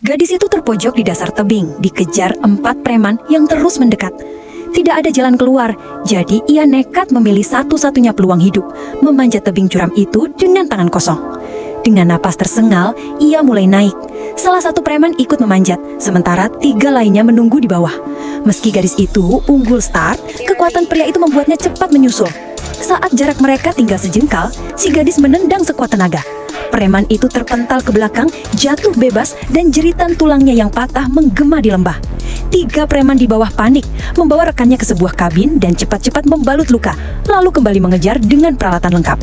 Gadis itu terpojok di dasar tebing, dikejar 4 preman yang terus mendekat. Tidak ada jalan keluar, jadi ia nekat memilih satu-satunya peluang hidup, memanjat tebing curam itu dengan tangan kosong. Dengan napas tersengal, ia mulai naik. Salah satu preman ikut memanjat, sementara 3 lainnya menunggu di bawah. Meski gadis itu unggul start, kekuatan pria itu membuatnya cepat menyusul. Saat jarak mereka tinggal sejengkal, si gadis menendang sekuat tenaga. Preman itu terpental ke belakang, jatuh bebas, dan jeritan tulangnya yang patah menggema di lembah. 3 preman di bawah panik, membawa rekannya ke sebuah kabin dan cepat-cepat membalut luka, lalu kembali mengejar dengan peralatan lengkap.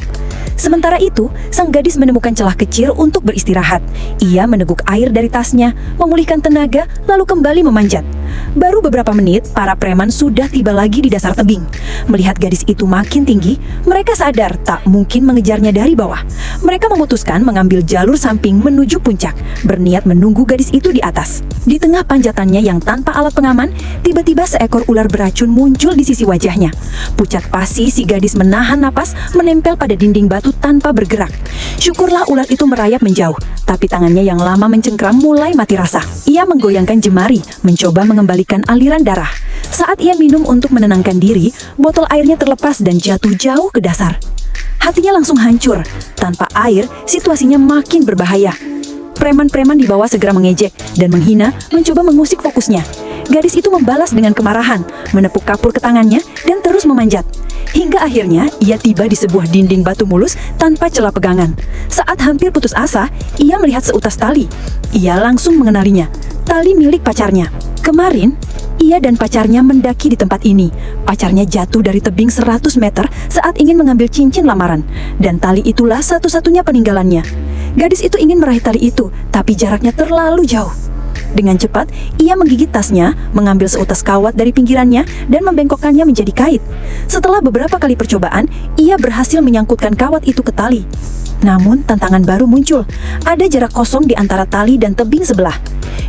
Sementara itu, sang gadis menemukan celah kecil untuk beristirahat. Ia meneguk air dari tasnya, memulihkan tenaga, lalu kembali memanjat. Baru beberapa menit, para preman sudah tiba lagi di dasar tebing. Melihat gadis itu makin tinggi, mereka sadar tak mungkin mengejarnya dari bawah. Mereka memutuskan mengambil jalur samping menuju puncak, berniat menunggu gadis itu di atas. Di tengah panjatannya yang tanpa alat pengaman, tiba-tiba seekor ular beracun muncul di sisi wajahnya. Pucat pasi si gadis menahan napas, menempel pada dinding batu tanpa bergerak. Syukurlah ular itu merayap menjauh, tapi tangannya yang lama mencengkram mulai mati rasa. Ia menggoyangkan jemari, mencoba mengembalikan aliran darah. Saat ia minum untuk menenangkan diri, botol airnya terlepas dan jatuh jauh ke dasar. Hatinya langsung hancur. Tanpa air, situasinya makin berbahaya. Preman-preman di bawah segera mengejek dan menghina, mencoba mengusik fokusnya. Gadis itu membalas dengan kemarahan, menepuk kapur ke tangannya, dan terus memanjat. Hingga akhirnya, ia tiba di sebuah dinding batu mulus tanpa celah pegangan. Saat hampir putus asa, ia melihat seutas tali. Ia langsung mengenalinya, tali milik pacarnya. Kemarin, ia dan pacarnya mendaki di tempat ini. Pacarnya jatuh dari tebing 100 meter saat ingin mengambil cincin lamaran. Dan tali itulah satu-satunya peninggalannya. Gadis itu ingin meraih tali itu, tapi jaraknya terlalu jauh. Dengan cepat, ia menggigit tasnya, mengambil seutas kawat dari pinggirannya, dan membengkokkannya menjadi kait. Setelah beberapa kali percobaan, ia berhasil menyangkutkan kawat itu ke tali. Namun, tantangan baru muncul. Ada jarak kosong di antara tali dan tebing sebelah.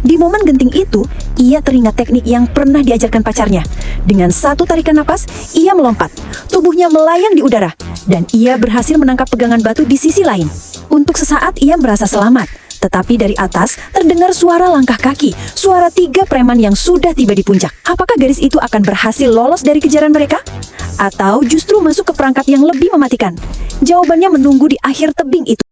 Di momen genting itu, ia teringat teknik yang pernah diajarkan pacarnya. Dengan satu tarikan napas, ia melompat. Tubuhnya melayang di udara, dan ia berhasil menangkap pegangan batu di sisi lain. Untuk sesaat, ia merasa selamat. Tetapi dari atas, terdengar suara langkah kaki, suara 3 preman yang sudah tiba di puncak. Apakah gadis itu akan berhasil lolos dari kejaran mereka? Atau justru masuk ke perangkap yang lebih mematikan? Jawabannya menunggu di akhir tebing itu.